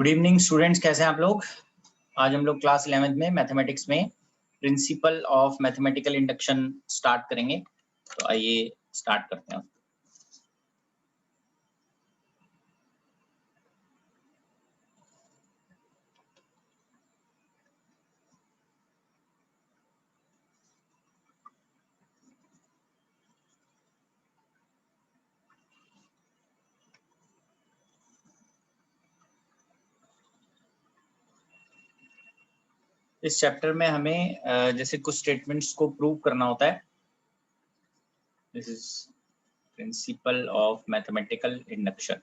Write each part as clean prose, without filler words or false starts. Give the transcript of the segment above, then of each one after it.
Good evening students, कैसे हैं आप लोग। आज हम लोग क्लास 11th में मैथमेटिक्स में principal of mathematical induction start करेंगे। तो आइए स्टार्ट करते हैं। इस चैप्टर में हमें जैसे कुछ स्टेटमेंट्स को प्रूव करना होता है। This is principal of mathematical induction.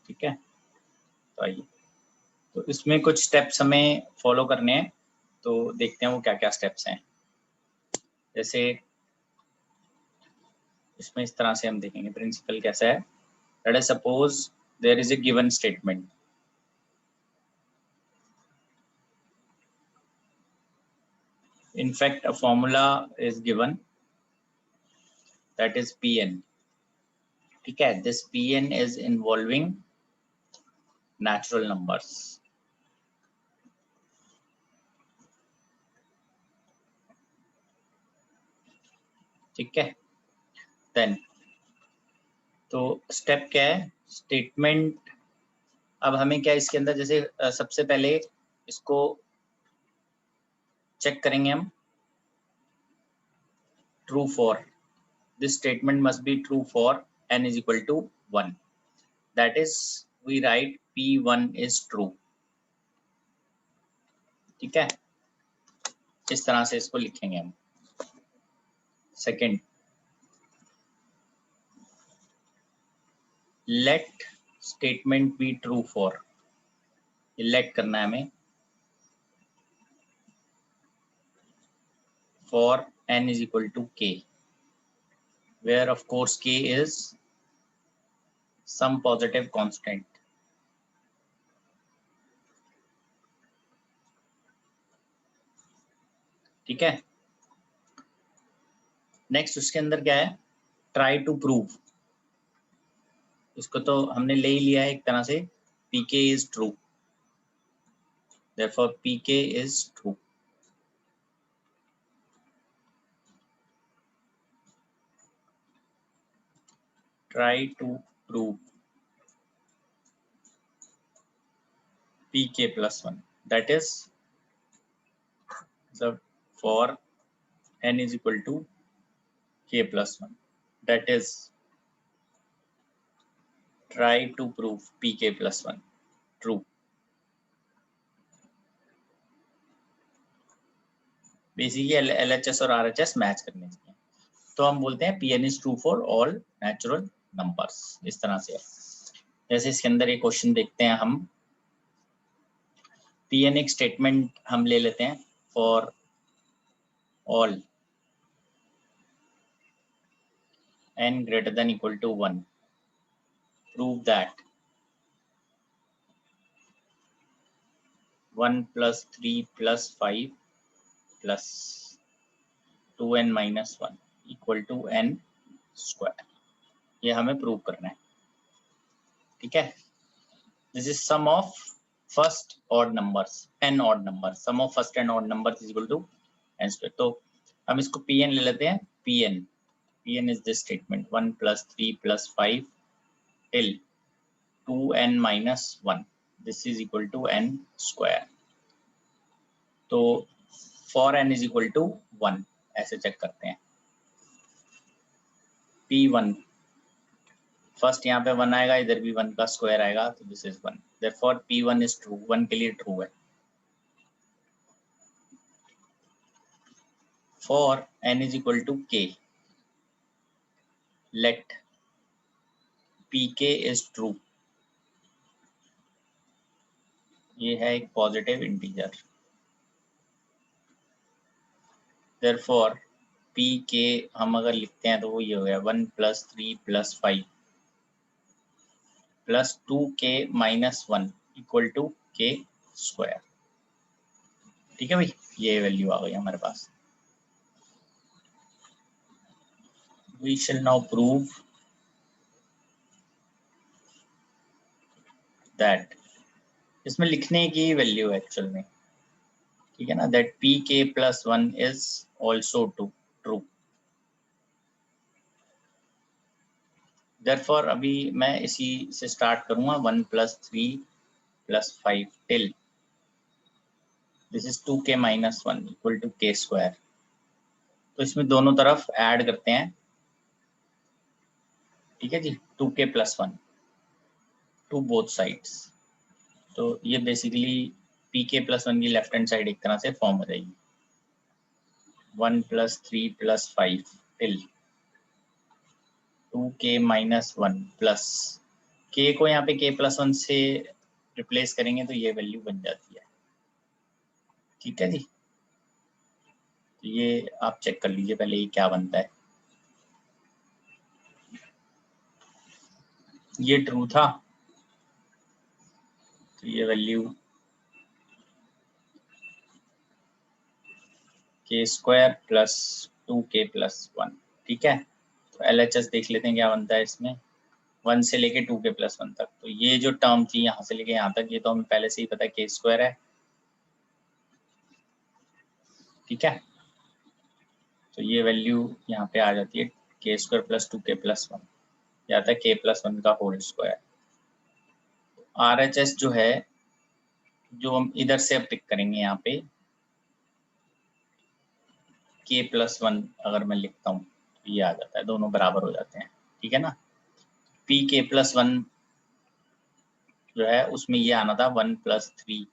ठीक है, तो आइए, तो इसमें कुछ स्टेप्स हमें फॉलो करने हैं। तो देखते हैं वो क्या क्या स्टेप्स हैं। जैसे इसमें इस तरह से हम देखेंगे प्रिंसिपल कैसा है। Let us suppose there is a given statement. In fact, a formula is given, that is Pn. ठीक है, this Pn is involving natural numbers. ठीक है, then तो स्टेप क्या है, स्टेटमेंट। अब हमें क्या इसके अंदर जैसे सबसे पहले इसको चेक करेंगे हम। True for this statement must be true for n is equal to 1. That is we write P1 is true. ठीक है, इस तरह से इसको लिखेंगे हम। Second, let statement be true for, let करना है हमें for n is equal to k, where of course k is some positive constant. ठीक है, नेक्स्ट उसके अंदर क्या है, ट्राई टू प्रूव। इसको तो हमने ले ही लिया है एक तरह से, pk is true, therefore pk is true. Try to prove pk plus 1, that is the for n is equal to k plus 1, that is try to prove pk plus 1 true. Basically LHS और RHS match करने चाहिए। तो हम बोलते हैं Pn is true for all natural numbers, इस तरह से है। जैसे इसके अंदर एक क्वेश्चन देखते हैं हम। Pn एक स्टेटमेंट हम ले लेते हैं for all n greater than equal to 1. Prove that 1 plus 3 plus 5 plus 2n minus 1 equal to n square. ये हमें प्रूव करना है। ठीक है, this is sum of first odd numbers, n odd number, sum of first n odd numbers is equal to n square. तो हम इसको Pn ले लेते हैं। Pn is this statement 1 plus 3 plus 5 till 2n minus 1. This is equal to n square. तो for n is equal to 1 ऐसे check करते हैं। P1 फर्स्ट यहाँ पे 1 आएगा, इधर भी 1 का स्क्वायर आएगा, तो this is 1, therefore P1 is true, 1 के लिए ट्रू है। For n is equal to k, let pk is true. ये है एक पॉजिटिव इंटीजर, therefore pk हम अगर लिखते हैं तो वो ये हो गया 1 plus 3 plus 5 plus 2k minus 1 equal to k square. ठीक है भाई, ये वैल्यू आ गई हमारे पास। we shall now prove that इसमें लिखने की वैल्यू है एक्चुअल में, ठीक है ना, that pk plus 1 is also true. Therefore अभी मैं इसी से स्टार्ट करूंगा 1 plus 3 plus 5 till this is 2k minus 1 equal to k square. तो इसमें दोनों तरफ ऐड करते हैं, ठीक है जी, 2k plus 1 to both sides. तो ये बेसिकली pk plus 1 की लेफ्ट हैंड साइड एक तरह से फॉर्म हो जाएगी 1 plus 3 plus 5 till 2k minus 1 plus k को यहाँ पे k plus 1 से रिप्लेस करेंगे तो ये वैल्यू बन जाती है, ठीक है जी। तो ये आप चेक कर लीजिए पहले ये क्या बनता है। ये ट्रू था, तो ये value k square plus 2k plus 1, ठीक है। तो LHS देख लेते हैं क्या बनता है इसमें 1 से लेके 2k प्लस 1 तक। तो ये जो टर्म थी यहाँ से लेके यहाँ तक, ये तो हमें पहले से ही पता है k स्क्वायर है, ठीक है। तो ये वैल्यू यहाँ पे आ जाती है k square plus 2k plus 1, या आता है k प्लस 1 का होल स्क्वायर। RHS जो है जो हम इधर से अब पिक करेंगे यहाँ पे k प्लस 1 अगर मैं लिखता हूँ तो ये आ जाता है, दोनों बराबर हो जाते हैं, ठीक है ना। pk प्लस 1 जो है उसमें ये आना था 1 प्लस 3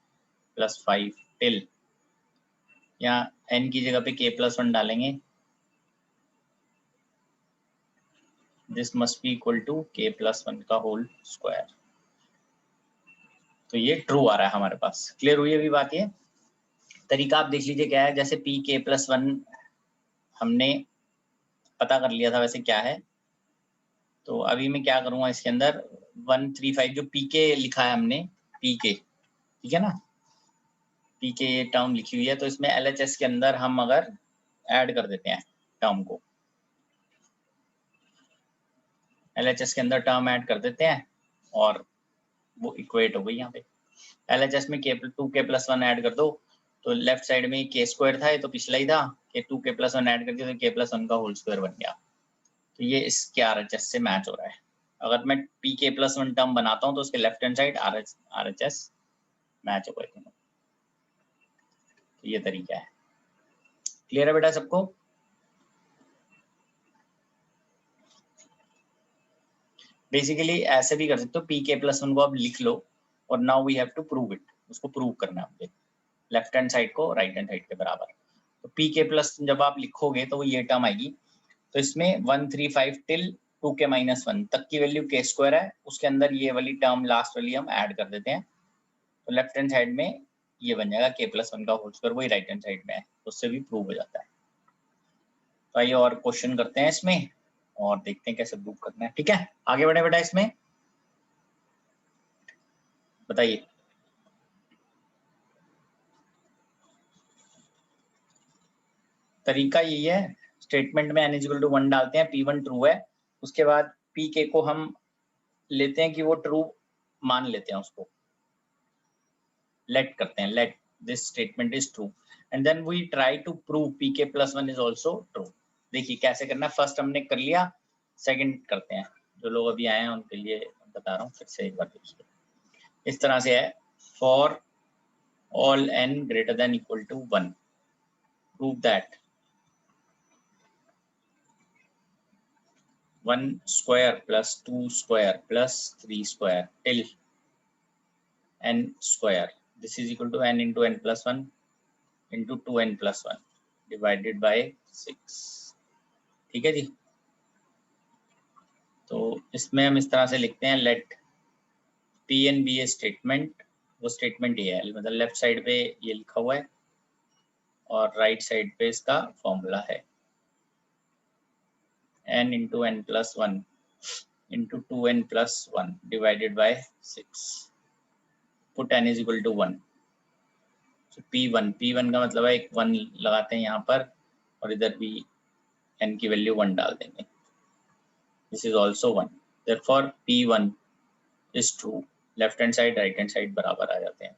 प्लस 5 टिल, यहाँ n की जगह पे k प्लस 1 डालेंगे, this must be equal to k plus 1 का होल स्क्वायर। तो ये ट्रू आ रहा है हमारे पास। क्लियर हुई अभी बात? ये तरीका आप देख लीजिए क्या है। जैसे pk प्लस 1 हमने पता कर लिया था वैसे क्या है, तो अभी मैं क्या करूँगा इसके अंदर 135 जो pk लिखा है हमने pk, ठीक है ना, pk ये टर्म लिखी हुई है, तो इसमें LHS के अंदर हम अगर ऐड कर देते हैं टर्म को, LHS के अंदर टर्म ऐड कर देते हैं और वो इक्वेट हो गई यहाँ पे। LHS में k प्लस 1 ऐड कर दो तो लेफ्ट साइड में k स्क्वायर था, ये तो पिछला ही था, कि 2k प्लस 1 ऐड कर दिया तो k प्लस 1 का होल स्क्वायर बन गया। तो ये इसके RHS से मैच हो रहा है। अगर मैं pk प्लस 1 टर्म बनाता हूँ तो उसके left hand side RHS match हो गए। तो ये तरीका है। क्लियर है बेटा सबको? बेसिकली ऐसे भी कर सकते हो, pk प्लस 1 को आप लिख लो और now we have to prove it, उसको प्रूव करना है लेफ्ट हैंड साइड को राइट हैंड साइड के बराबर। तो pk प्लस जब आप लिखोगे तो वो ये टर्म आएगी, तो इसमें 135 टिल 2k माइनस 1 तक की वैल्यू k स्क्वायर है, उसके अंदर ये वाली टर्म लास्ट वाली हम ऐड कर देते हैं, तो लेफ्ट हैंड साइड में ये बन जाएगा k प्लस 1 का होल स्क्वायर, वही राइट हैंड साइड में है, तो उससे भी प्रूव हो जाता है। तो आइए और क्वेश्चन करते हैं इसमें और देखते हैं कैसे प्रूव करना है, ठीक है। आगे बढ़े बेटा, इसमें बताइए। तरीका यही है, स्टेटमेंट में n इक्वल टू 1 डालते हैं, p1 ट्रू है, उसके बाद pk को हम लेते हैं कि वो ट्रू मान लेते हैं, उसको लेट करते हैं, let this statement is true and then we try to prove pk plus 1 is also true. देखिए कैसे करना है, फर्स्ट हमने कर लिया, सेकंड करते हैं। जो लोग अभी आए हैं उनके लिए बता रहा हूँ, फिर से एक बार देखिए। इस तरह से है, for all n greater than equal to 1 prove that 1 square plus 2 square plus 3 square till n square, this is equal to n into n plus 1 into 2n plus 1 divided by 6, ठीक है जी। तो इसमें हम इस तरह से लिखते हैं, let pn be a statement, वो स्टेटमेंट ये है, मतलब लेफ्ट साइड पे ये लिखा हुआ है और राइट साइड पे इसका फॉर्मूला है n into n plus 1 into 2n plus 1 divided by 6, put n is equal to 1, so p1 का मतलब है 1 लगाते हैं यहाँ पर और इधर भी n की वैल्यू 1 डाल देंगे। This is also 1, therefore P1 is true. Left hand side right hand side बराबर आ जाते हैं।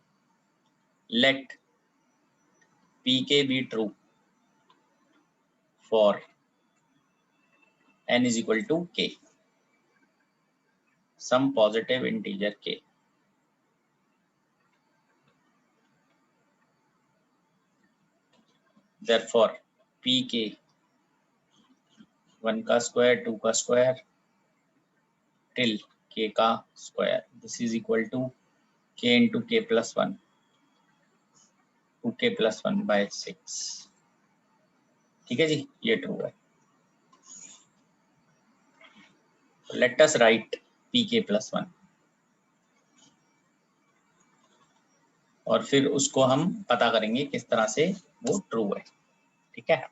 Let Pk be true for n is equal to k, some positive integer k। Therefore Pk 1 का square 2 का square till k का square, this is equal to k into k plus 1, 2k plus 1 by 6। ठीक है जी, ये true है। Let us write Pk plus 1 और फिर उसको हम पता करेंगे किस तरह से वो ट्रू है। ठीक है,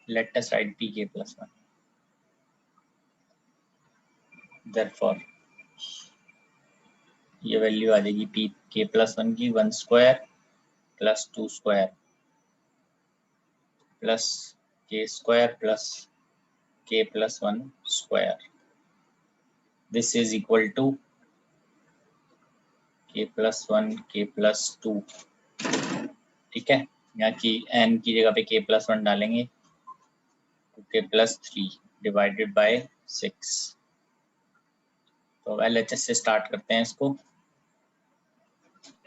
let us write Pk plus 1। Therefore ये वैल्यू आ जाएगी Pk plus 1 की 1 square plus 2 square plus k square plus k plus 1 square, this is equal to k plus 1 k plus 2। ठीक है, यहाँ की n की जगह पे k plus 1 डालेंगे, 2k plus 3 डिवाइडेड बाय 6। तो LHS से स्टार्ट करते हैं इसको।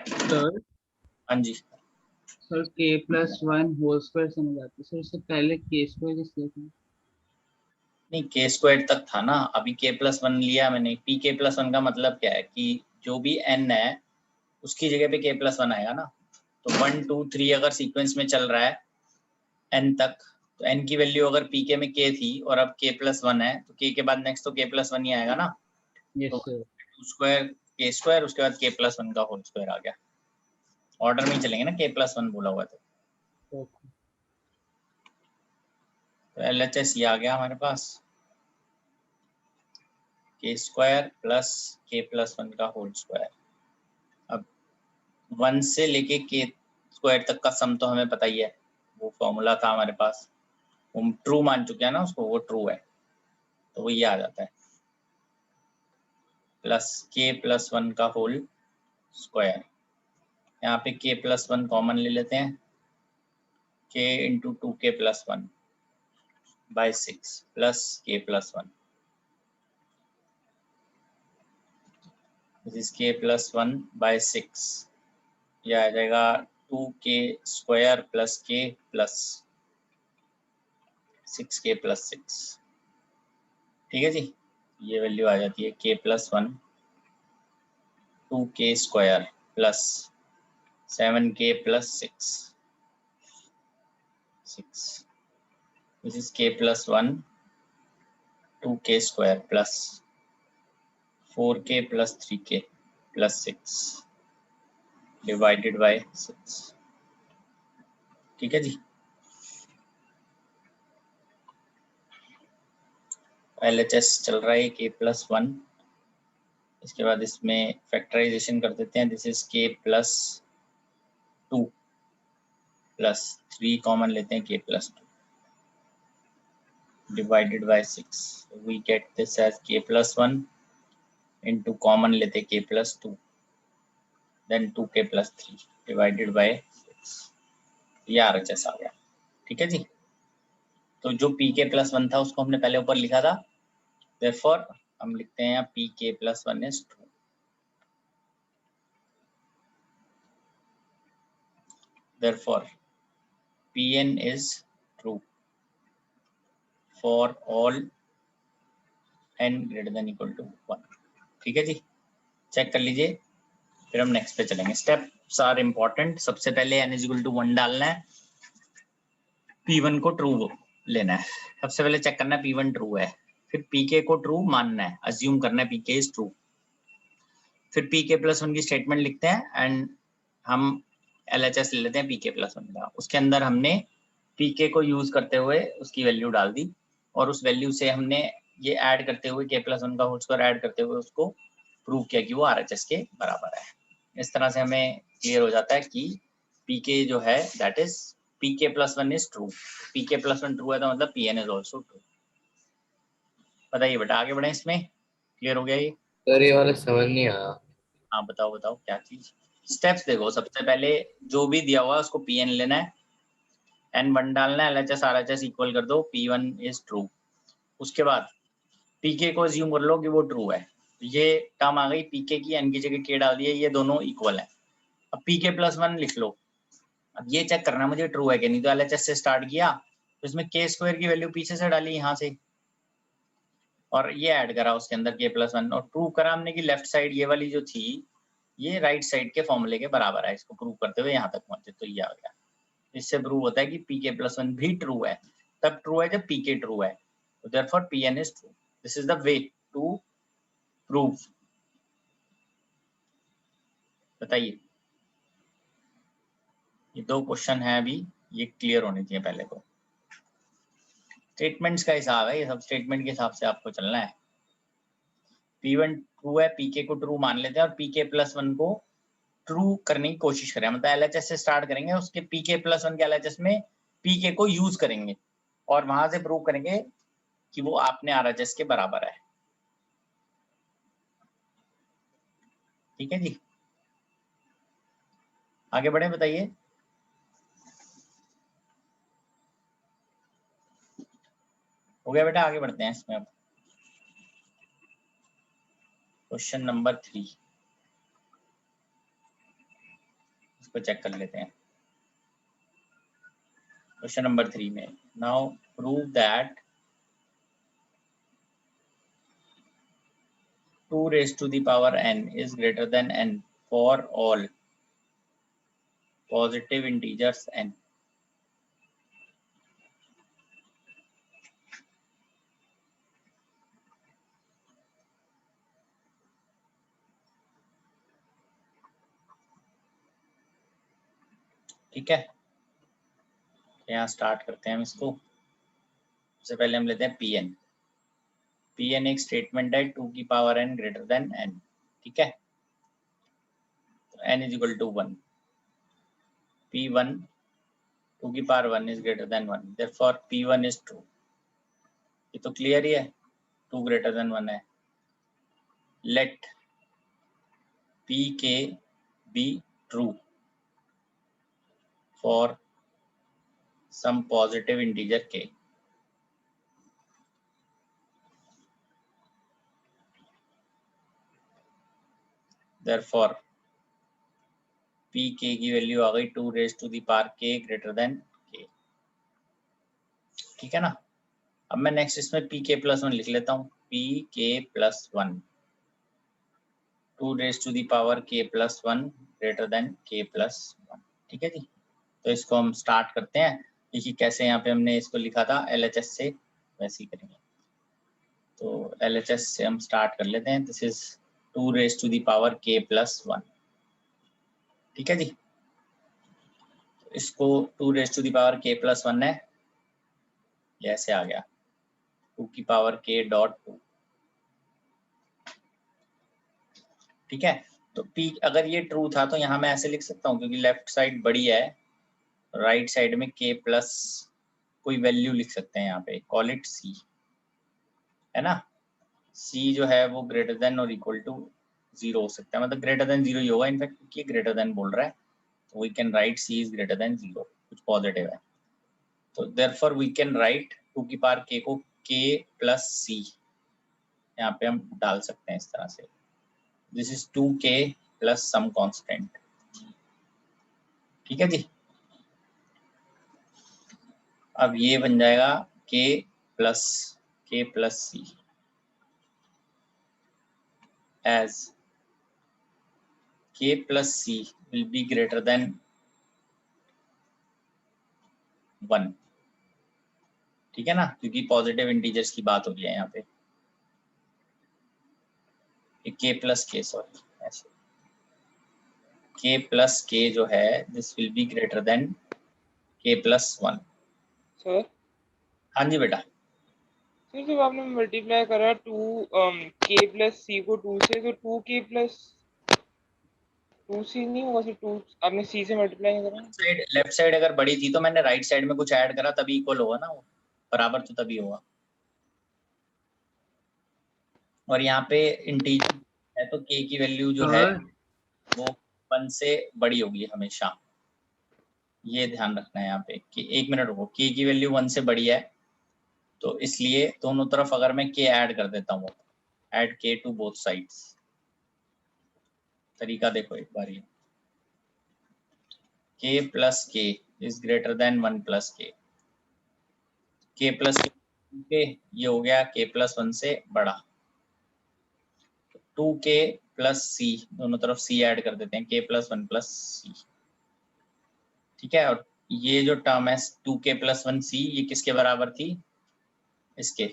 सर हाँ जी sir k plus 1 whole square समझ आती है सर, उससे पहले k स्क्वायर किस लिए था? नहीं, k स्क्वायर तक था ना, अभी k plus 1 लिया मैंने। Pk plus 1 का मतलब क्या है कि जो भी n है उसकी जगह पे k plus 1 आएगा ना। तो 1 2 3 अगर सीक्वेंस में चल रहा है n तक, तो n की वैल्यू अगर Pk में k थी और अब k plus 1 है तो k के बाद नेक्स्ट तो k plus 1 ही आएगा ना। यस तो सर। 2 स्क्वायर k स्क्वायर, उसके बाद k plus 1 का होल स्क्वायर आ गया। ऑर्डर में ही चलेंगे ना, k plus 1 बोला हुआ था। ओके तो LHS ये आ गया हमारे पास, k square plus k plus 1 का होल स्क्वायर। अब 1 से लेके k स्क्वायर तक का सम तो हमें पता ही है, वो फॉर्मूला था हमारे पास, हम ट्रू मान चुके हैं ना उसको, वो ट्रू है तो वो ये आ जाता है प्लस k plus 1 का होल स्क्वायर। यहाँ पे k plus 1 कॉमन ले लेते हैं, k into 2k plus 1 by 6 plus k plus 1, this is k plus 1 by 6, ये आ जाएगा 2k square plus k plus 6k plus 6। ठीक है जी, ये वैल्यू आ जाती है k plus 1 2k square plus 7k plus 6 this is k plus 1 2k square plus 4k plus 3k plus 6 divided by 6। ठीक है जी, LHS चल रहा है k plus 1। इसके बाद इसमें फैक्टराइजेशन कर देते हैं, this is k plus 2 plus 3 common लेते हैं k plus 2 divided by 6, we get this as k plus 1 into common लेते k plus 2 then 2k plus 3 divided by 6, ये RHS आ गया। ठीक है जी, तो जो pk plus 1 था उसको हमने पहले ऊपर लिखा था, therefore हम लिखते हैं यहाँ pk plus 1 is true। therefore pn is true for all n greater than equal to 1। ठीक है जी, चेक कर लीजिए, फिर हम नेक्स्ट पे चलेंगे। Steps are important. सबसे पहले n is equal to 1 डालना है, p1 को ट्रू लेना है। सबसे पहले चेक करना है p1 ट्रू है, फिर pk को ट्रू मानना है, अज्यूम करना है pk इज ट्रू। फिर pk plus 1 की स्टेटमेंट लिखते हैं एंड हम LHS ले लेते हैं pk plus 1 का। उसके अंदर हमने pk को यूज करते हुए उसकी वैल्यू डाल दी और उस वैल्यू से हमने ये ऐड करते हुए k+1 का होल स्क्वायर ऐड करते हुए उसको प्रूव किया कि वो RHS के बराबर है। इस तरह से हमें क्लियर हो जाता है कि pk जो है that is pk+1 is true. pk+1 true है तो मतलब pn इज ऑल्सो ट्रू। बताइए बेटा, आगे बढ़े, इसमें क्लियर हो गया ये? सर ये वाला समझ नहीं आया। हाँ बताओ बताओ क्या चीज। स्टेप्स देखो, सबसे पहले जो भी दिया हुआ है उसको pn लेना है, n1 डालना है, LHS RHS इक्वल कर दो, p1 इज ट्रू। उसके बाद pk को अज्यूम कर लो कि वो ट्रू है। ये टर्म आ गई pk की, n की जगह k डाल दिए, ये दोनों इक्वल है। अब pk+1 लिख लो। अब ये चेक करना मुझे ट्रू है कि नहीं, तो LHS से स्टार्ट किया, तो इसमें k² की वैल्यू पीछे से डाली यहाँ से, और ये ऐड करा उसके अंदर k+1, और प्रूव करा हमने कि लेफ्ट साइड ये वाली जो थी ये राइट साइड के फॉर्मूले के बराबर है। इसको प्रूव करते हुए यहाँ तक पहुंचे, तो ये आ गया। इससे प्रूव होता है कि pk+1 भी ट्रू है। तब ट्रू है जब pk ट्रू है, तो therefore pn is true. This is the way to prove. बताइए, ये 2 क्वेश्चन है अभी, ये क्लियर होने चाहिए पहले तो। स्टेटमेंट्स का हिसाब है ये सब, स्टेटमेंट के हिसाब से आपको चलना है। p1 ट्रू है, pk को ट्रू मान लेते हैं और pk+1 को ट्रू करने की कोशिश करें, मतलब LHS से स्टार्ट करेंगे, उसके pk+1 के LHS में pk को यूज करेंगे और वहां से प्रूव करेंगे कि वो आपने RHS के बराबर है। ठीक है जी, आगे बढ़े, बताइए। हो गया बेटा, आगे बढ़ते हैं इसमें। अब क्वेश्चन नंबर 3 इसको चेक कर लेते हैं। क्वेश्चन नंबर 3 में now prove that 2 raised to the power n is greater than n for all positive integers n। ठीक है, यहाँ स्टार्ट करते हैं हम इसको। सबसे पहले हम लेते हैं pn। pn एक स्टेटमेंट है 2 की power n greater than n। ठीक है, तो n is equal to 1, p1 2 की power 1 is greater than 1, therefore p1 is true. ये तो क्लियर ही है, 2 ग्रेटर देन 1 है। Let pk be true for some positive integer k। Therefore pk की value आ गई 2 raised to the power k greater than k। ठीक है ना। अब मैं नेक्स्ट इसमें pk+1 लिख लेता हूँ, pk+1 2 raised to the power k+1 greater than k+1। ठीक है जी, तो इसको हम स्टार्ट करते हैं। देखिए कैसे यहाँ पे हमने इसको लिखा था LHS से, वैसे ही करेंगे। तो LHS से हम स्टार्ट कर लेते हैं। This is 2 raised to the power k+1। ठीक है जी, इसको 2 raised to the power k+1 है, ये ऐसे आ गया 2 की पावर k.2। ठीक है, तो p अगर ये ट्रू था तो यहाँ मैं ऐसे लिख सकता हूँ, क्योंकि लेफ्ट साइड बड़ी है, राइट साइड में k प्लस कोई वैल्यू लिख सकते हैं यहाँ पे, कॉल इट c, है ना। c जो है वो ग्रेटर देन और इक्वल टू 0 हो सकता है, मतलब ग्रेटर देन 0 ही होगा इनफैक्ट, क्योंकि ग्रेटर देन बोल रहा है, तो we can write c is greater than 0, कुछ पॉजिटिव है। तो देयरफॉर वी कैन राइट 2 की पावर k को k प्लस c यहाँ पे हम डाल सकते हैं इस तरह से। This is 2k plus some constant. ठीक है जी, अब ये बन जाएगा k plus c as k plus c will be greater than 1। ठीक है ना, क्योंकि पॉजिटिव इंटीजर्स की बात हो रही है यहाँ पे। k प्लस k, सॉरी ऐसे k प्लस k जो है this will be greater than k plus 1। Sir हाँ जी बेटा। तो जब आपने मल्टीप्लाई करा 2k प्लस सी को 2 से, तो 2k प्लस 2c नहीं होगा, सिर्फ 2 आपने c से मल्टीप्लाई करा। लेफ्ट साइड अगर बड़ी थी तो मैंने राइट साइड में कुछ ऐड करा तभी इक्वल होगा ना, वो बराबर तो तभी होगा। और यहाँ पे इंटीजर है तो k की वैल्यू जो है वो 1 से बड़ी होगी हमेशा, ये ध्यान रखना है यहाँ पे कि 1 मिनट रुको, k की वैल्यू 1 से बड़ी है तो इसलिए दोनों तरफ अगर मैं k ऐड कर देता हूँ, add k to both sides. तरीका देखो एक बार, ये k plus k is greater than 1 plus k, k plus k, ये हो गया k प्लस 1 से बड़ा। 2k प्लस c, दोनों तरफ c ऐड कर देते हैं, k प्लस 1 प्लस c, ठीक है। और ये जो टर्म है 2k प्लस 1c, ये किसके बराबर थी, इसके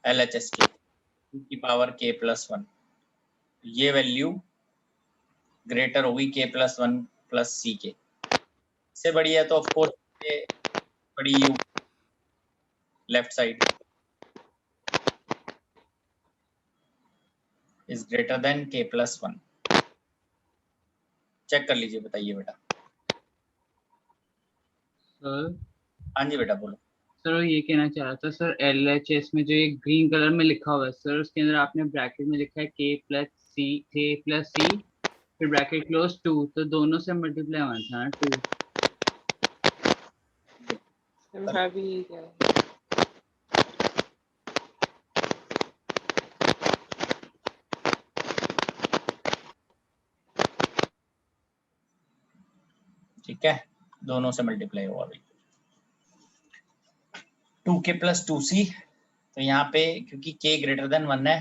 LHS के 2 की पावर k प्लस 1, ये वैल्यू ग्रेटर होगी k प्लस 1 प्लस c के, इससे बड़ी है तो ऑफकोर्स बड़ी you left side is greater than k plus 1। Check कर लीजिए, बताइए बेटा। सर हाँ जी बेटा बोलो। सर ये कहना चाह रहा था सर, LHS में जो ये ग्रीन कलर में लिखा हुआ है सर, उसके अंदर आपने ब्रैकेट में लिखा है k प्लस c फिर ब्रैकेट क्लोज 2, तो दोनों से मल्टीप्लाई होना था ना 2। मैं भी यही कह रहा हूँ। ठीक है, दोनों से मल्टीप्लाई होगा भाई। 2k प्लस 2c, तो यहाँ पे क्योंकि k ग्रेटर देन 1 है,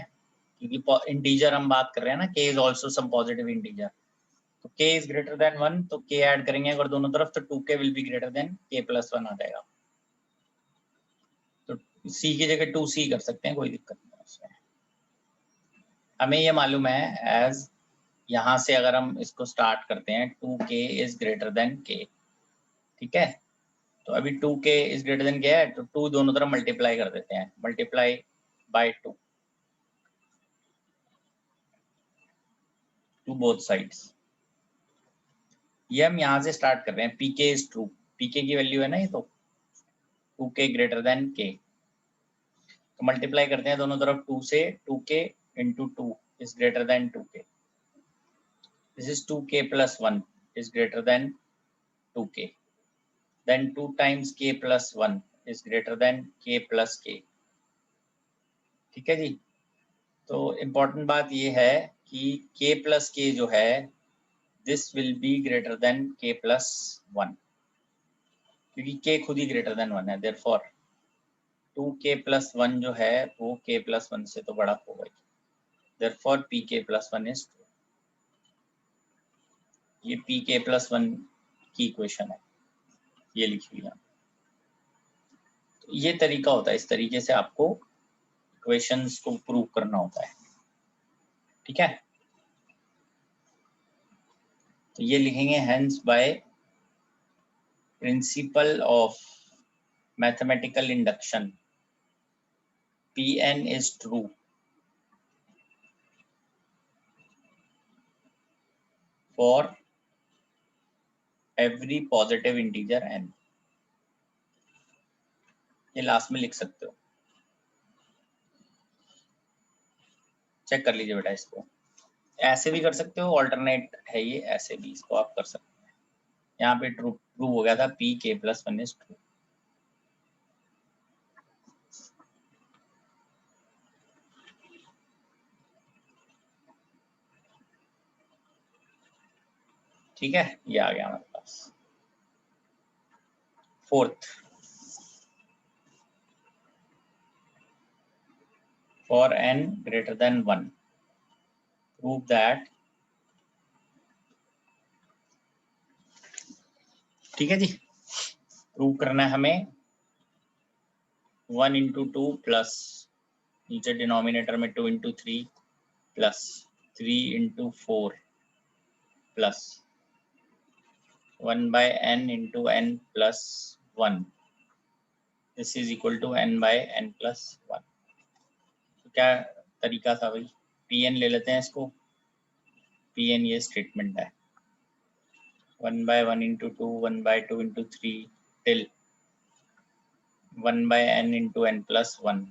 क्योंकि इंटीजर हम बात कर रहे हैं ना, k is also some positive integer, तो k इज ग्रेटर देन 1, तो k ऐड करेंगे अगर दोनों तरफ तो 2k will be greater than k plus 1 आ जाएगा। तो c की जगह 2c कर सकते हैं, कोई दिक्कत नहीं है उसमें। हमें ये मालूम है एज, यहाँ से अगर हम इसको स्टार्ट करते हैं 2k is greater than k, ठीक है। तो अभी 2k इज ग्रेटर देन क्या है, तो 2 दोनों तरफ मल्टीप्लाई कर देते हैं, multiply by 2 to both sides. ये हम यहाँ से स्टार्ट कर रहे हैं, pk इज ट्रू, pk की वैल्यू है ना ये, तो 2k ग्रेटर देन k, तो मल्टीप्लाई करते हैं दोनों तरफ 2 से, 2k into 2 is greater than 2k, this is 2k plus 1 is greater than 2k, then 2 times k plus 1 is greater than k plus k, ठीक है जी। तो इम्पोर्टेंट बात ये है कि k plus k जो है this will be greater than k plus 1, क्योंकि k खुद ही greater than 1 है, therefore 2k plus 1 जो है वो k plus 1 से तो बड़ा होगा ही, therefore pk plus 1 is true। ये pk plus 1 की इक्वेशन है, ये लिखी हुई है। तो ये तरीका होता है, इस तरीके से आपको इक्वेशंस को प्रूव करना होता है, ठीक है। तो ये लिखेंगे hence by principle of mathematical induction Pn is true for every positive integer n। ये लास्ट में लिख सकते हो, चेक कर लीजिए बेटा। इसको ऐसे भी कर सकते हो, ऑल्टरनेट है ये, ऐसे भी इसको आप कर सकते हैं। यहाँ पे ट्रू प्रूव हो गया था pk plus 1 is true। ठीक है, ये आ गया हमारे पास। Fourth, for n greater than 1 prove that, ठीक है जी। प्रूव करना है हमें 1 into 2 प्लस नीचे डिनोमिनेटर में 2 into 3 plus 3 into 4 plus 1 by n into n plus 1 this is equal to n by n plus 1। तो क्या तरीका था भाई, Pn ले लेते हैं इसको। Pn ये स्टेटमेंट है 1 by 1 into 2, 1 by 2 into 3 till 1 by n into n plus 1।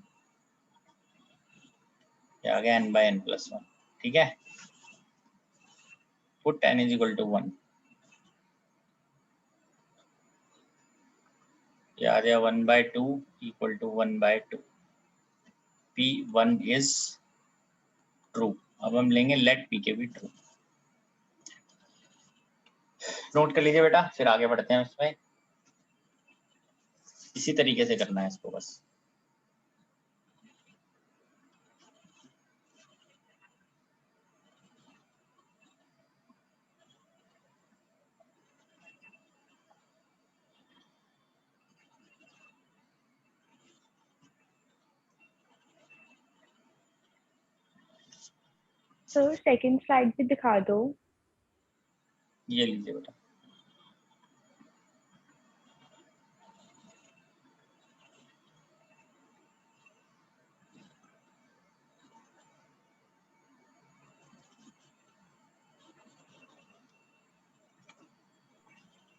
आ गया n by n plus 1। ठीक है, put n is equal to 1। ये आ गया 1 by 2 equal to 1 by 2। P1 is true। अब हम लेंगे let Pk भी true। नोट कर लीजिए बेटा, फिर आगे बढ़ते हैं इसमें। इसी तरीके से करना है इसको बस। सर सेकंड स्लाइड भी दिखा दो। ये लीजिए बेटा।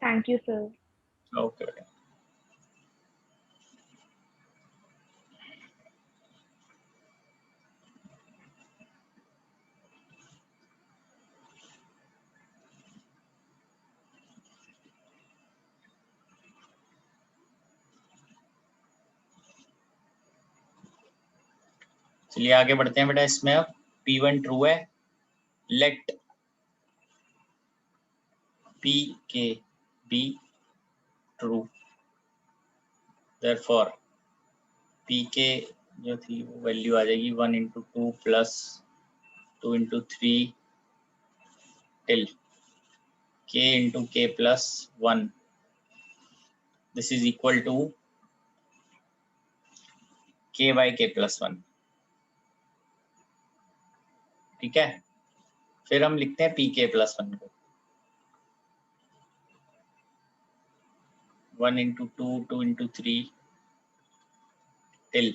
Thank you sir. ओके बेटा। चलिए आगे बढ़ते हैं बेटा। इसमें अब P1 ट्रू है, let Pk be true। therefore Pk जो थी वो वैल्यू आ जाएगी 1 into 2 plus 2 into 3 till k into k plus 1। this is equal to k by k plus 1। ठीक है, फिर हम लिखते हैं Pk plus 1 को 1 into 2, 2 into 3 till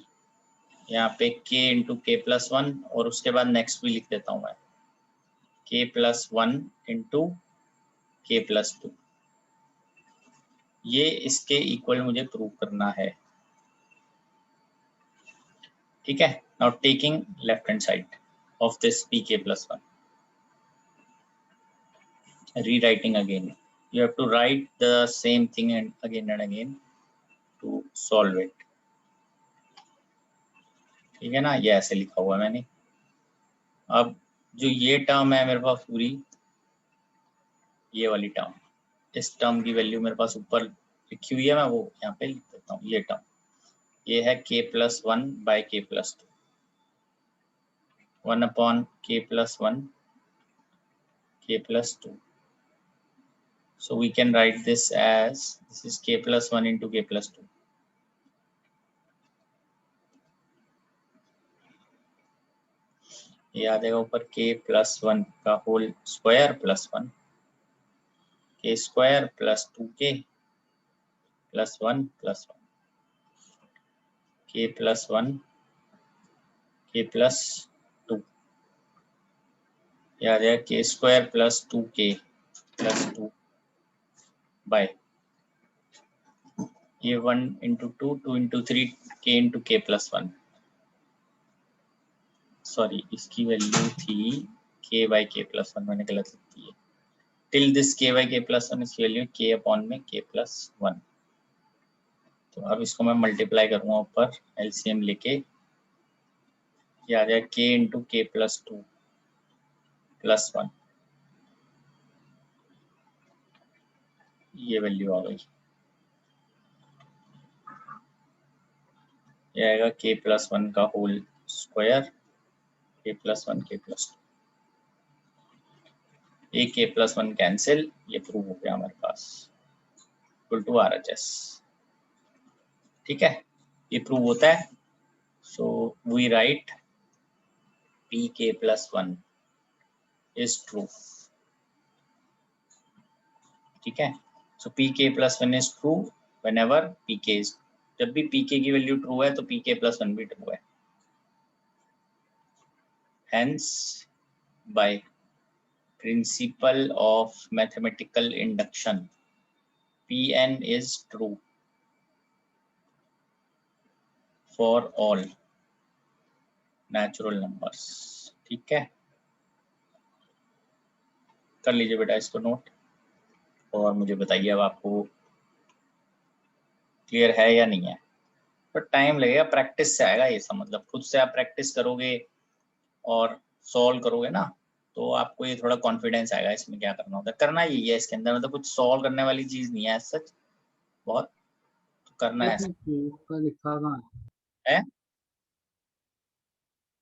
यहाँ पे k into k plus 1 और उसके बाद नेक्स्ट भी लिख देता हूँ मैं k plus 1 into k plus 2। ये इसके इक्वल मुझे प्रूव करना है। ठीक है, now taking left hand side of this Pk plus 1, rewriting again। You have to write the same thing and again to solve it। ठीक है ना, ये ऐसे लिखा हुआ है मैंने। अब जो ये टर्म है मेरे पास पूरी, ये वाली टर्म, इस टर्म की वैल्यू मेरे पास ऊपर लिखी हुई है, मैं वो यहाँ पे लिख देता हूँ। ये टर्म ये है k plus 1 by k plus 2, 1 upon k plus 1 k plus 2। so we can write this as this is k plus 1 into k plus 2। ये आ जाएगा ऊपर k plus 1 का whole square plus 1 k square plus 2k plus 1 plus 1 k plus 1 k plus 2। ये आ जाएगा k square plus 2k plus 2 by ये 1 into 2, 2 into 3 k into k plus 1। Sorry, इसकी वैल्यू थी k by k plus 1, मैंने गलत लिख दी है। Till this k by k plus 1 इसकी वैल्यू k अपॉन में k plus 1। तो अब इसको मैं मल्टीप्लाई करूंगा ऊपर एलसीएम लेके, ये आ जाएगा k into k plus 2 plus 1। ये वैल्यू आ गई, ये आएगा k plus 1 का whole square k plus 1 k plus 2। ये k plus 1 कैंसिल, ये प्रूव हो गया हमारे पास इक्वल टू RHS। ठीक है, ये प्रूव होता है। So we write Pk plus 1 is true। ठीक है, so Pk plus 1 is true whenever Pk is जब भी पीके की वैल्यू ट्रू है तो पीके प्लस वन भी ट्रू है। Hence by principle of mathematical induction Pn is true for all natural numbers। ठीक है, कर लीजिए बेटा इसको नोट और मुझे बताइए अब आपको क्लियर है या नहीं है। तो टाइम लगेगा, प्रैक्टिस से आएगा ये सब, मतलब खुद से आप प्रैक्टिस करोगे और सॉल्व करोगे ना तो आपको ये थोड़ा कॉन्फिडेंस आएगा इसमें क्या करना होता है। करना यही है इसके अंदर, मतलब कुछ सॉल्व करने वाली चीज नहीं है सच, बहुत तो करना है। प्रूफ का लिखा कहाँ है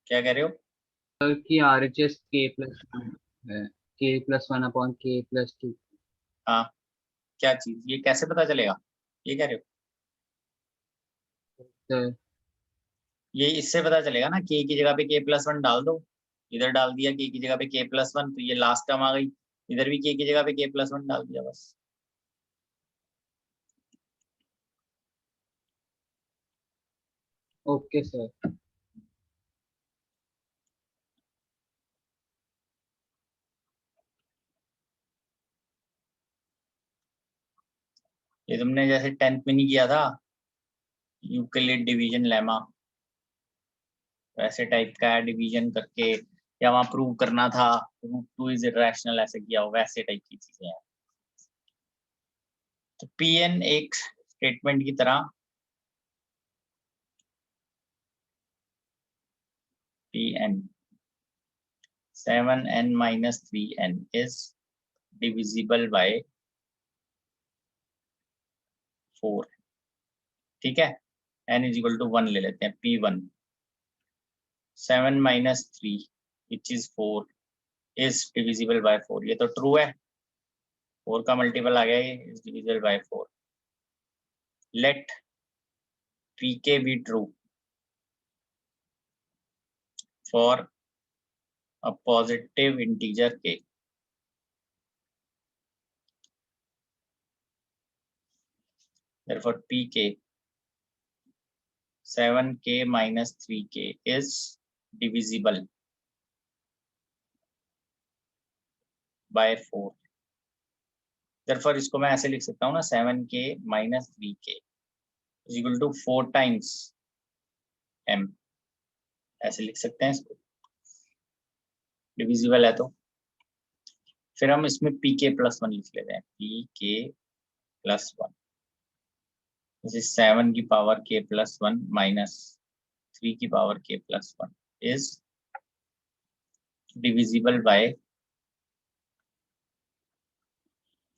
क्या कह रहे हो? है कि RHS K+1 है, K+1/K+2। हाँ, क्या चीज, ये कैसे पता चलेगा, ये कह रहे हो? तो ये इससे पता चलेगा ना, के की जगह पे के प्लस वन डाल दो, इधर डाल दिया के की जगह पे के प्लस वन, तो ये लास्ट टर्म आ गई, इधर भी के की जगह पे के प्लस वन डाल दिया बस। Okay sir. ये तुमने जैसे 10th में नहीं किया था यूक्लिड डिवीजन लेमा, वैसे टाइप का है, डिवीजन करके या वहां प्रूव करना था रूट टू इज इरेशनल, ऐसे किया हो, वैसे टाइप की चीजें हैं। तो Pn एक स्टेटमेंट की तरह, Pn 7n minus 3n is divisible by 4। ठीक है, n इज इक्वल टू 1 ले लेते हैं, P1 7 minus 3 which is 4 is divisible by 4। ये तो ट्रू है, 4 का मल्टीपल आ गया, ये is divisible by 4। let pk be true for a positive integer k। therefore pk 7k minus 3k is divisible by 4। therefore इसको मैं ऐसे लिख सकता हूँ ना, 7k minus 3k is equal to 4 times m, ऐसे लिख सकते हैं इसको, डिविजिबल है तो। फिर हम इसमें pk प्लस वन लिख लेते हैं, pk plus one, this is 7 की power k plus one minus 3 की power k plus one is divisible by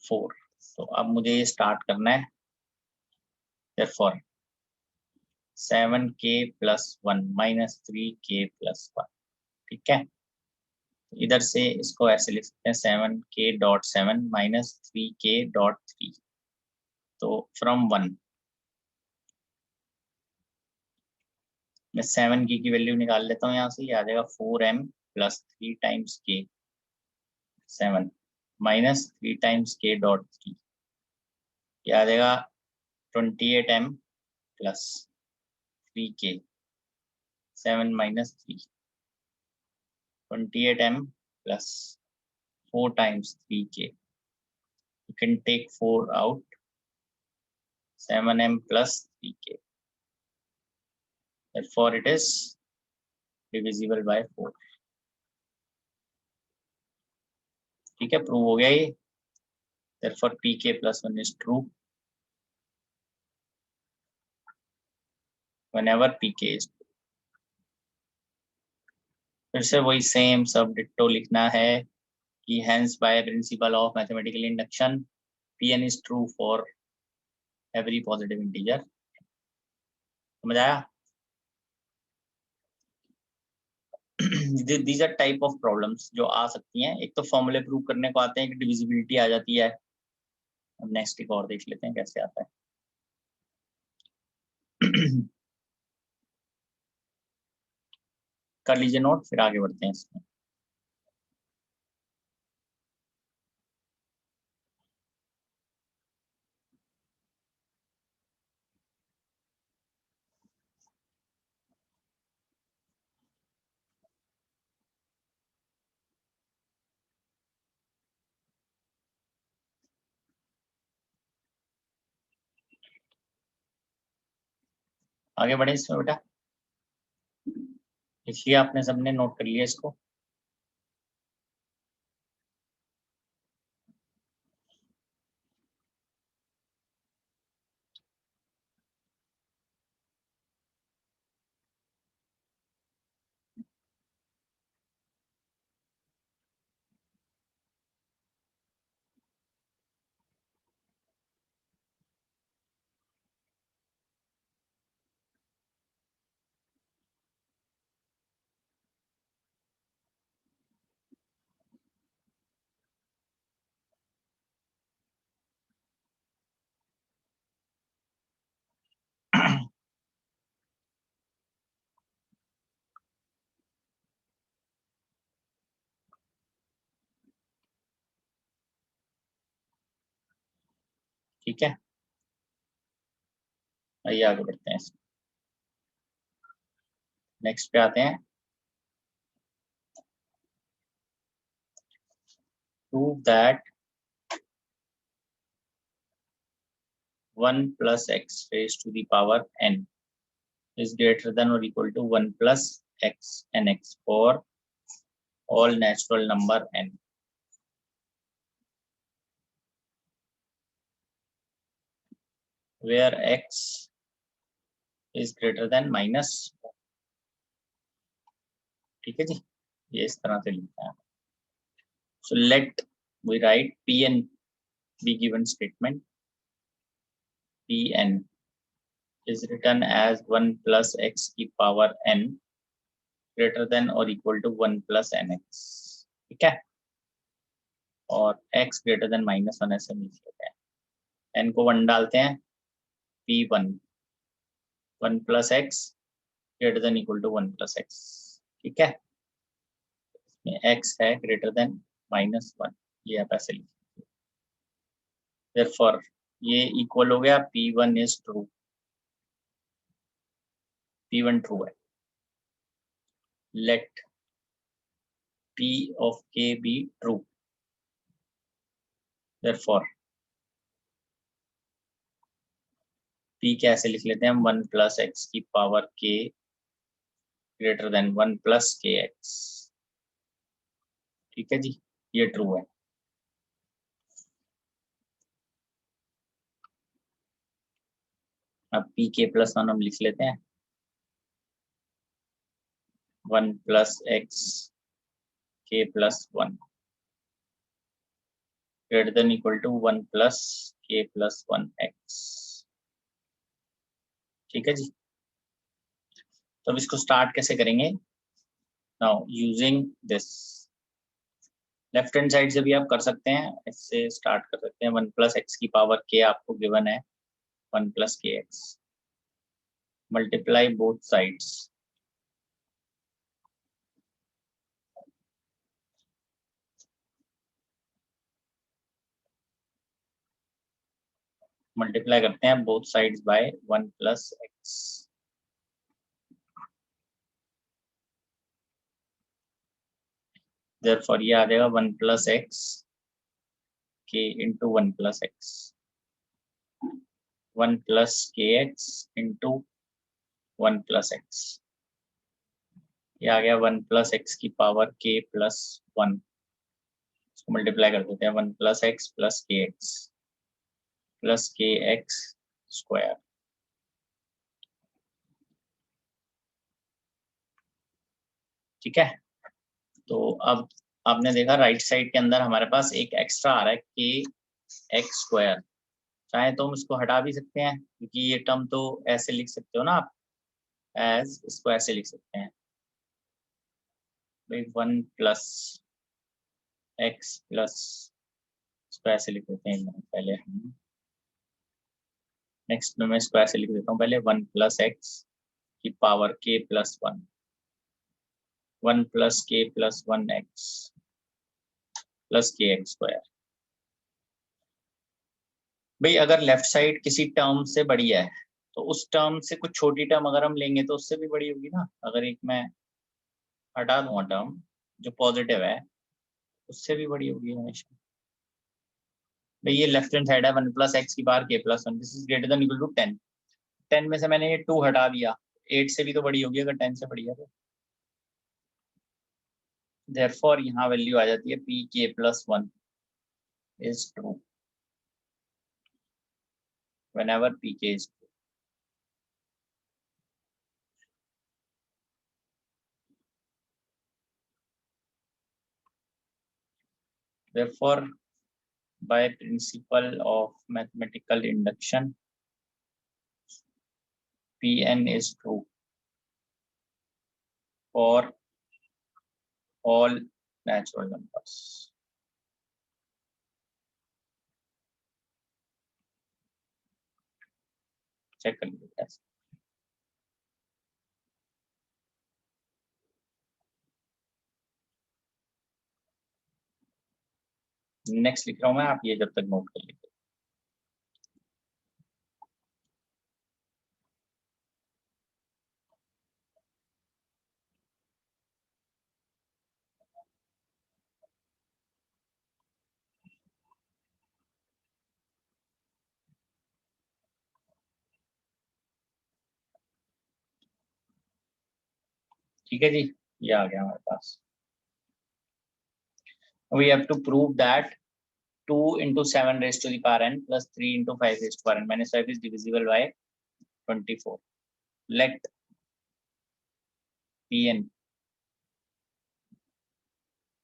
4। तो अब मुझे ये स्टार्ट करना है, therefore 7k plus one minus 3k plus one. ठीक है, इधर से इसको ऐसे लिख सकते हैं 7k dot 7 minus 3k dot 3। तो फ्रॉम 1 मैं 7k की वैल्यू निकाल लेता हूँ यहाँ से, ये आ जाएगा 4m plus 3 times k 7 minus 3 times k dot 3, ये आ जाएगा 28m plus 3k 7 minus 3, 28m plus 4 times 3k, you can take 4 out, 7m plus 3k, therefore it is divisible by 4। ठीक है, प्रूव हो गया ये, therefore pk plus 1 is true whenever pk is true। फिर से वही सेम सब ditto लिखना है कि hence by principle of mathematical induction Pn is true for every positive integer। समझ आया? These are type of problems जो आ सकती हैं, एक तो फॉर्मूले प्रूव करने को आते हैं कि डिविजिबिलिटी आ जाती है। अब नेक्स्ट एक और देख लेते हैं कैसे आता है। कर लीजिए नोट, फिर आगे बढ़ते हैं इसमें। आगे बढ़े इसमें बेटा, लिखिए आपने सबने, नोट कर लिया इसको। ठीक है, आइए आगे बढ़ते हैं। नेक्स्ट पे आते हैं। Prove that 1 plus x raised to the power n is greater than or equal to 1 plus x nx for all natural number n. Where x is greater than minus, ठीक है जी, ये इस तरह से लिखना है। So let we write Pn be given statement. Pn is written as 1 plus x की power n greater than or equal to 1 plus nx, ठीक है, और x greater than -1 ऐसे लिख लेते हैं। n को 1 डालते हैं, P1 1 plus x greater than equal to 1 plus x, ठीक है, इसमें x है greater than -1, ये आप ऐसे लिखिए। Therefore ये इक्वल हो गया P1 is true, P1 true है। Let P of k be true, therefore P कैसे लिख लेते हैं हम, 1 plus x की power k greater than 1 plus kx, ठीक है जी, ये ट्रू है। अब p k plus 1 हम लिख लेते हैं, 1 plus x k plus 1 greater than equal to 1 plus k plus 1x, ठीक है जी। तो अब इसको स्टार्ट कैसे करेंगे? Now using this, left hand side से भी आप कर सकते हैं, इससे स्टार्ट कर सकते हैं। 1 प्लस एक्स की पावर k आपको गिवन है, 1 प्लस के x, multiply both sides, multiply करते हैं both sides by 1 plus x, therefore ये आ जाएगा 1 प्लस एक्स के इंटू 1 प्लस एक्स, 1 प्लस के एक्स इंटू 1 प्लस एक्स, ये आ गया 1 प्लस एक्स की पावर k प्लस 1, इसको मल्टीप्लाई कर देते हैं 1 प्लस एक्स प्लस के एक्स स्क्वायर, ठीक है। तो अब आपने देखा राइट साइड के अंदर हमारे पास एक एक्स्ट्रा आ रहा है के एक्स स्क्वायर, चाहे तो हम इसको हटा भी सकते हैं, क्योंकि ये टर्म तो ऐसे लिख सकते हो ना आप, एज इसको ऐसे लिख सकते हैं भाई 1 प्लस एक्स प्लस, इसको ऐसे लिख देते हैं पहले हम, नेक्स्ट में मैं इसको ऐसे लिख देता हूँ पहले 1 प्लस एक्स की power k plus 1, 1 plus k plus 1 x plus के एक्स स्क्वायर। भाई अगर लेफ्ट साइड किसी टर्म से बड़ी है तो उस टर्म से कुछ छोटी टर्म अगर हम लेंगे तो उससे भी बड़ी होगी ना। अगर एक मैं हटा दूंगा टर्म जो पॉजिटिव है, उससे भी बड़ी होगी हमेशा। भाई ये लेफ्ट हैंड साइड है, 1 प्लस एक्स की power k plus 1, this is greater than equal to 10, 10 में से मैंने ये 2 हटा दिया, 8 से भी तो बड़ी होगी अगर 10 से बड़ी है तो। देयरफॉर यहाँ वैल्यू आ जाती है pk plus 1 is true whenever pk is true. Therefore, by principle of mathematical induction, Pn is true for all natural numbers. Check कर लीजिए। नेक्स्ट लिख रहा हूं मैं, आप ये जब तक नोट कर लीजिए। ठीक है जी, ये आ गया हमारे पास। We have to prove that 2 into 7 raised to the power n plus 3 into 5 raised to the power n minus 5 is divisible by 24. Let Pn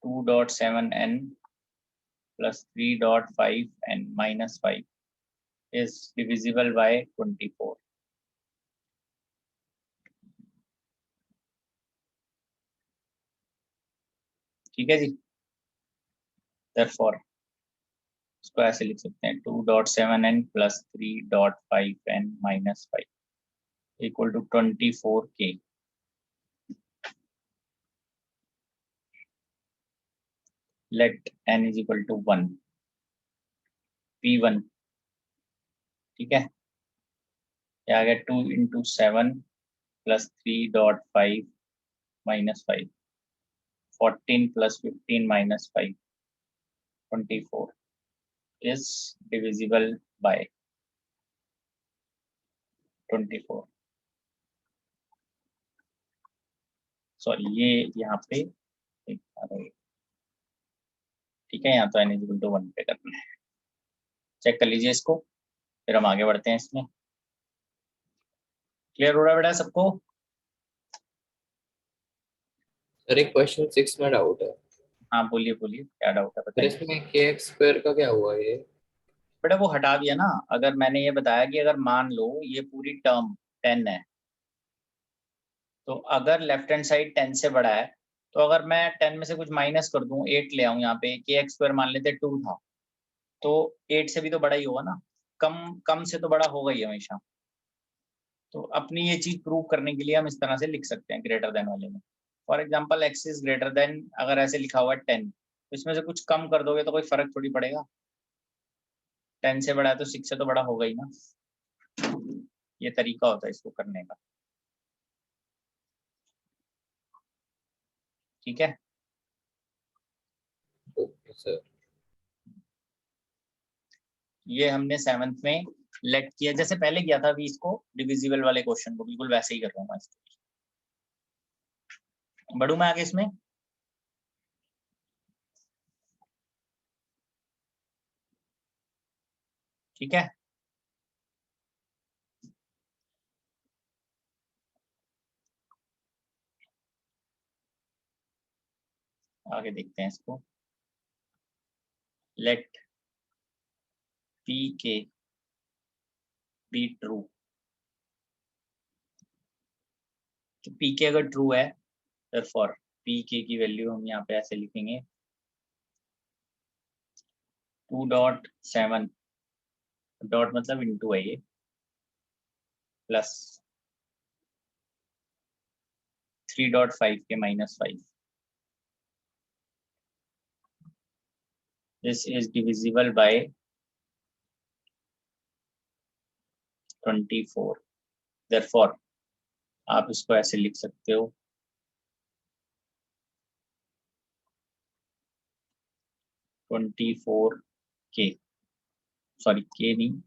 2.7n plus 3.5n minus 5 is divisible by 24. ठीक है जी। Therefore, इसको ऐसे लिख सकते हैं 2.7n plus 3.5n minus 5 equal to 24k. Let n is equal to 1. P1, ठीक है, ये आ गया 2 into 7 plus 3.5 minus 5, 14 plus 15 minus 5, 24 is divisible by 24. Sorry, ये यहाँ पे ठीक है, यहाँ तो n इक्वल टू 1 पे करना है। चेक कर लीजिए इसको, फिर हम आगे बढ़ते हैं इसमें। क्लियर हो रहा है बेटा सबको? सर एक क्वेश्चन 6 में डाउट है। हाँ बोलिए बोलिए, क्या डाउट है फिर बताइए। इसमें kx² का क्या हुआ ये? बेटा वो हटा दिया ना, अगर मैंने ये बताया कि अगर मान लो ये पूरी टर्म 10 है, तो अगर लेफ्ट हैंड साइड 10 से बड़ा है, तो अगर मैं 10 में से कुछ माइनस कर दूं, 8 ले आऊं यहाँ पे, kx² मान लेते 2 था, तो 8 से भी तो बड़ा ही होगा ना, कम कम से तो बड़ा होगा ही हमेशा। तो अपनी ये चीज प्रूव करने के लिए हम इस तरह से लिख सकते हैं ग्रेटर देन वाले में। For example x is greater then, अगर ऐसे लिखा हुआ है 10, तो इसमें से कुछ कम कर दोगे तो कोई फर्क थोड़ी पड़ेगा। 10 से बड़ा है तो 6 से तो बड़ा होगा ही ना। ये तरीका होता है इसको करने का। ठीक है, ओके सर। ये हमने 7th में लेट किया, जैसे पहले किया था अभी इसको डिविजिबल वाले क्वेश्चन को, बिल्कुल वैसे ही कर रहा हूँ मैं इसको। बढ़ू मैं आगे इसमें। ठीक है, आगे देखते हैं इसको। लेट पी के बी ट्रू, तो पी के अगर ट्रू है, therefore पी के की वैल्यू हम यहाँ पे ऐसे लिखेंगे 2.7, डॉट मतलब इनटू है ये, प्लस 3.5 के minus 5, this is divisible by 24। therefore आप इसको ऐसे लिख सकते हो 24k, सॉरी के नहीं,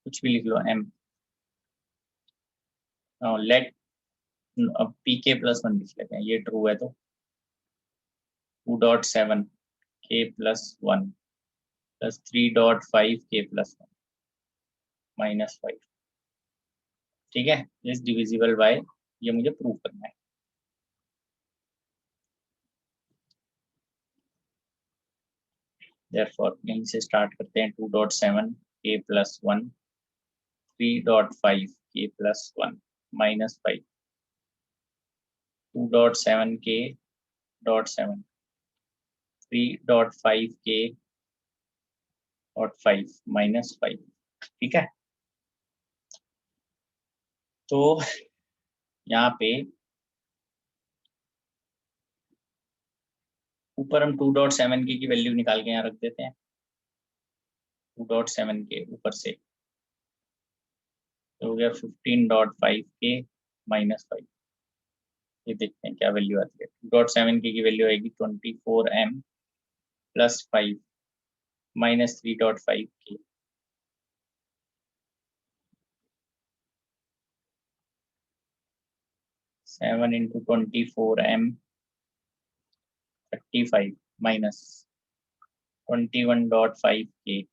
कुछ भी लिख लो m. लेट अब pk प्लस 1 लिख लेते हैं, ये ट्रू है तो 2.7 k plus 1 plus 3.5 k plus 1 minus 5. ठीक है, इज डिविजिबल बाय, ये मुझे प्रूव करना है. Therefore यहीं से स्टार्ट करते हैं. 2.7 k plus 1 3.5 k plus 1 minus 5. 2.7 k dot 7 3.5 k dot 5 minus 5. ठीक है, तो यहाँ पे ऊपर हम 2.7 k की वैल्यू निकाल के यहाँ रख देते हैं. 2.7 k ऊपर से तो हो गया 15.5 k माइनस 5. ये देखते हैं क्या वैल्यू आती है. 2.7 k की वैल्यू आएगी 24m plus 5 minus 3.5 k. Seven into 24m 35 minus 21.5 k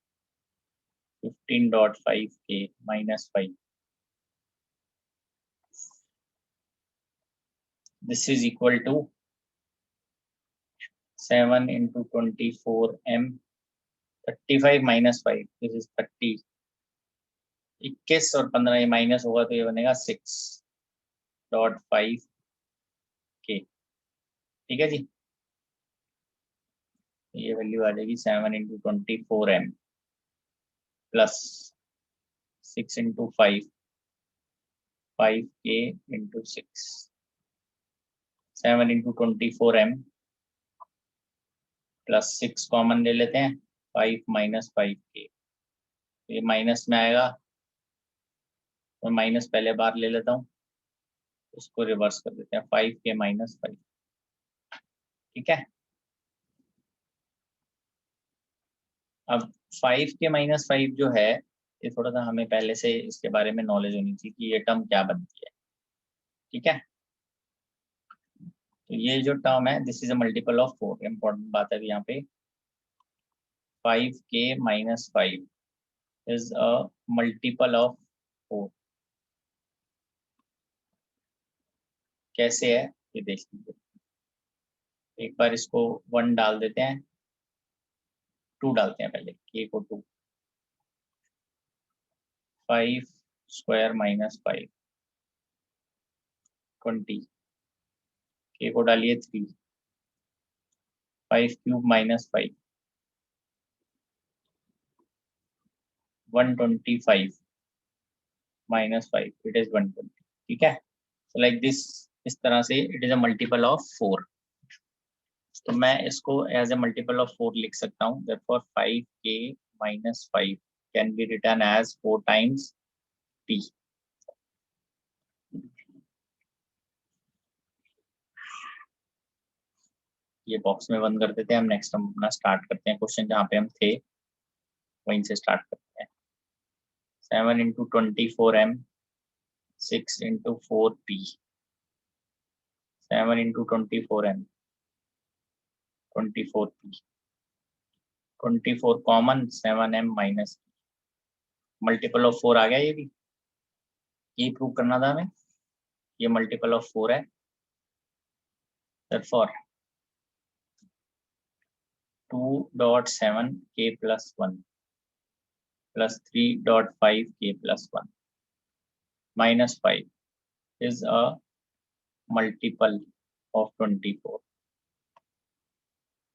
15.5 k minus 5. This is equal to 7 into 24m 35 minus 5. This is 30. 21 और 15 ये माइनस होगा तो ये बनेगा 6.5 k. ठीक है जी, ये वैल्यू आ जाएगी 7 into 24m plus 6 into 5 5k into 6. 7 into 24m plus 6 common ले लेते हैं. 5 माइनस 5k, ये माइनस में आएगा तो माइनस पहले बार ले लेता हूँ, उसको रिवर्स कर देते हैं. 5k minus 5. ठीक है, अब 5k माइनस 5 जो है ये थोड़ा सा हमें पहले से इसके बारे में नॉलेज होनी चाहिए कि ये टर्म क्या बनती है. ठीक है, तो ये जो टर्म है this is a multiple of 4. Important बात है यहाँ पे 5k minus 5 is a multiple of 4. कैसे है ये देख लीजिए. एक बार इसको 1 डाल देते हैं, 2 डालते हैं पहले, k को 2. 5 स्क्वायर माइनस 5 20. k को डालिए 3. 5 cube minus 5 125 minus 5 it is 120. ठीक है, so like this, इस तरह से it is a multiple of 4. तो मैं इसको एज ए मल्टीपल ऑफ 4 लिख सकता हूँ. therefore 5k minus 5 can be written as 4 times p. ये बॉक्स में बंद कर देते हैं. हम नेक्स्ट हम अपना स्टार्ट करते हैं क्वेश्चन जहाँ पे हम थे वहीं से स्टार्ट करते हैं. 7 into 24m 6 into 4p. 7 into 24m 24p. 24 common 7m minus multiple of 4 आ गया. ये भी ये प्रूव करना था हमें. ये मल्टीपल ऑफ 4 है. therefore 2.7 k plus 1 plus 3.5 k plus 1 minus 5 is a multiple of 24.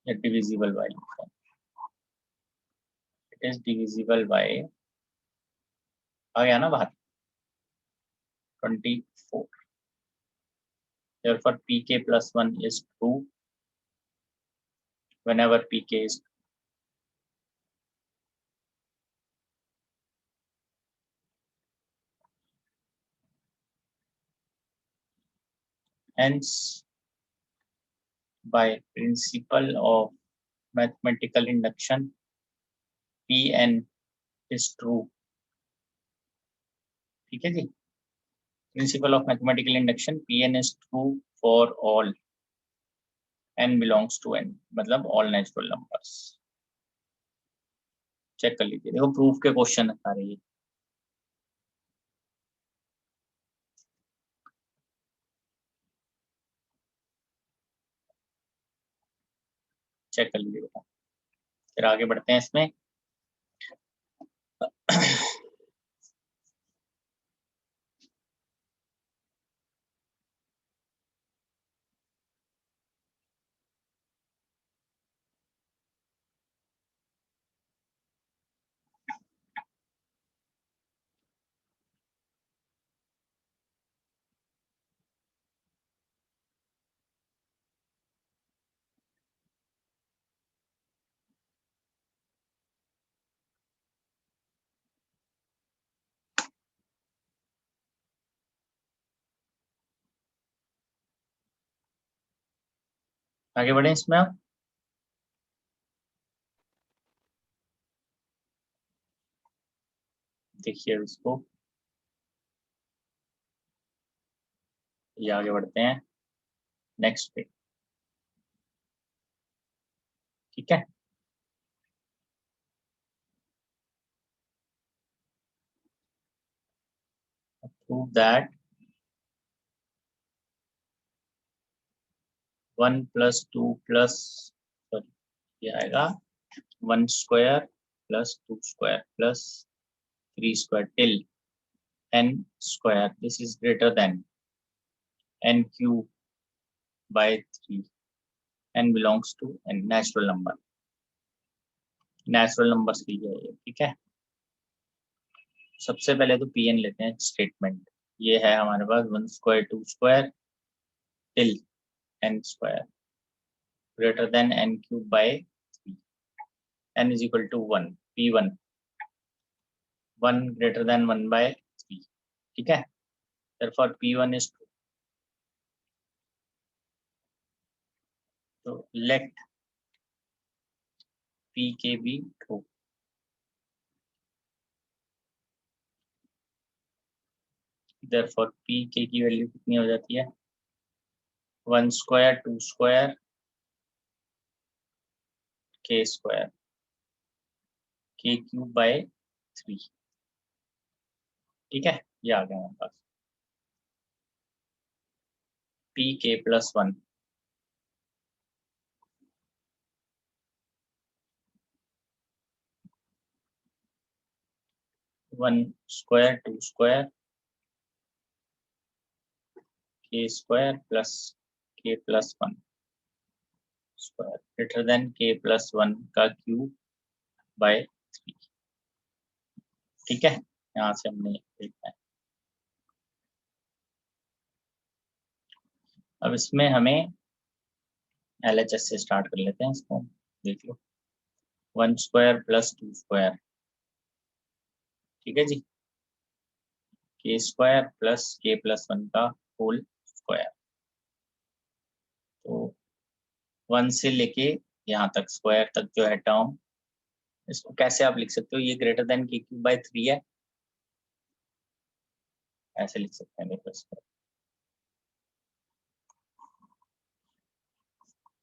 It divisible by, it is divisible by, आ गया ना बाहर 24. therefore pk plus 1 is true whenever pk is true. Hence by principle of mathematical induction, Pn is true ठीक है जी। Principle of mathematical induction, Pn is true for all n belongs to n, मतलब all natural numbers. Check कर लीजिए, देखो proof के question आ रही है। चेक कर लीजिए बेटा, फिर आगे बढ़ते हैं इसमें। आगे बढ़े इसमें आप। देखिए इसको, ये आगे बढ़ते हैं नेक्स्ट पे। ठीक है, प्रूव दैट 1 + 2 प्लस, सॉरी ये आएगा 1 square plus 2 square plus 3 square till n square, this is greater than n cube by 3, n belongs to n, natural number, natural numbers की है ये। ठीक है, सबसे पहले तो Pn लेते हैं स्टेटमेंट। ये है हमारे पास 1 square 2 square till n square greater than n cube by 3, n is equal to 1, P1 1 greater than 1 by 3। ठीक है, therefore P1 is true, तो let Pk be true। therefore Pk की वैल्यू कितनी हो जाती है, 1 square 2 square k square k cube by 3। ठीक है, ये आ गया हमारे पास Pk + 1, 1 square 2 square k square plus k + 1 square greater than k + 1 का क्यूब बाय 3। ठीक है, यहाँ से हमने देखना है। अब इसमें हमें LHS से स्टार्ट कर लेते हैं इसको, देख लो 1 स्क्वायर प्लस 2 स्क्वायर, ठीक है जी, k स्क्वायर प्लस k + 1 का होल स्क्वायर। तो 1 से लेके यहाँ तक स्क्वायर तक जो है टर्म, इसको कैसे आप लिख सकते हो, ये greater than k cube by 3 है, ऐसे लिख सकते हैं। देखो इसको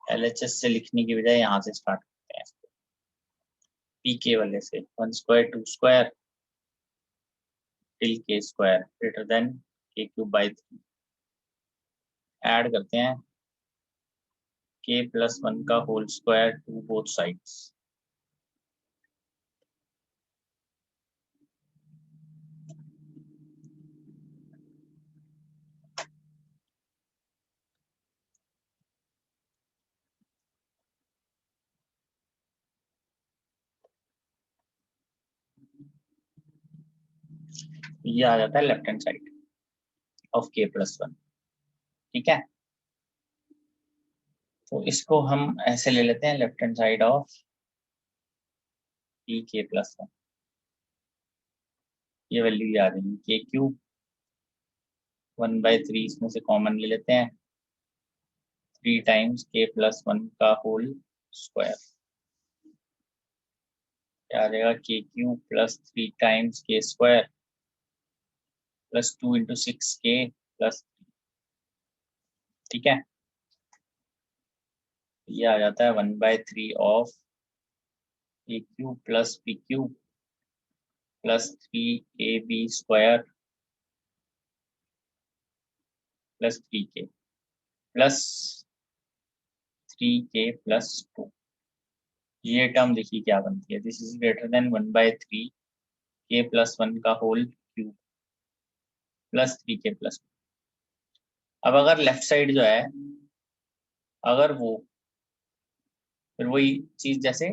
LHS से लिखने की बजाय यहाँ से स्टार्ट करते हैं इसको, pk वाले से 1 square 2 square till k square greater than k cube by 3, add करते हैं k + 1 का whole square to both sides. ये आ जाता है left hand side of k + 1। ठीक है, तो इसको हम ऐसे ले लेते हैं, left hand side of pk + 1, ये वैल्यू याद है k क्यूब 1/3, इसमें से कॉमन ले लेते हैं, 3 टाइम्स k + 1 का होल स्क्वायर, क्या आ जाएगा, k cube + 3 times k square plus 2 into 6k plus, ठीक है, ये आ जाता है 1/3 of a cube plus b cube plus 3ab square plus 3k plus 3k plus 2। ये टर्म देखिए क्या बनती है, this is greater than 1/3 k plus 1 का whole cube plus 3k plus. अब अगर लेफ्ट साइड जो है, अगर वो फिर वही चीज जैसे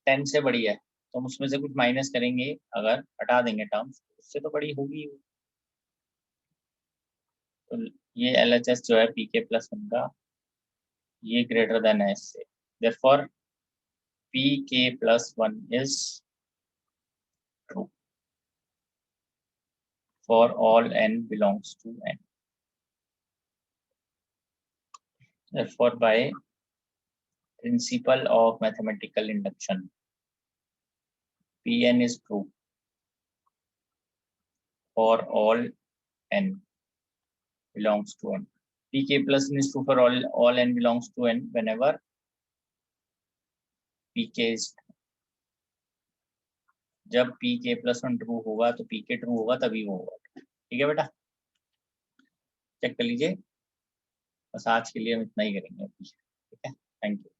10 से बड़ी है तो हम उसमें से कुछ माइनस करेंगे, अगर हटा देंगे टर्म्स उससे तो बड़ी होगी। तो ये LHS जो है pk प्लस 1 का, ये ग्रेटर देन है इससे, therefore pk plus 1 is true for all n belongs to n. Therefore, by principle of mathematical induction, Pn is true for all n belongs to n. Pk plus n is true for all n belongs to n whenever Pk is true. जब Pk plus 1 true होगा तो Pk true होगा तभी वो होगा। ठीक है बेटा, चेक कर लीजिए। बस आज के लिए हम इतना ही करेंगे। ठीक है, थैंक यू।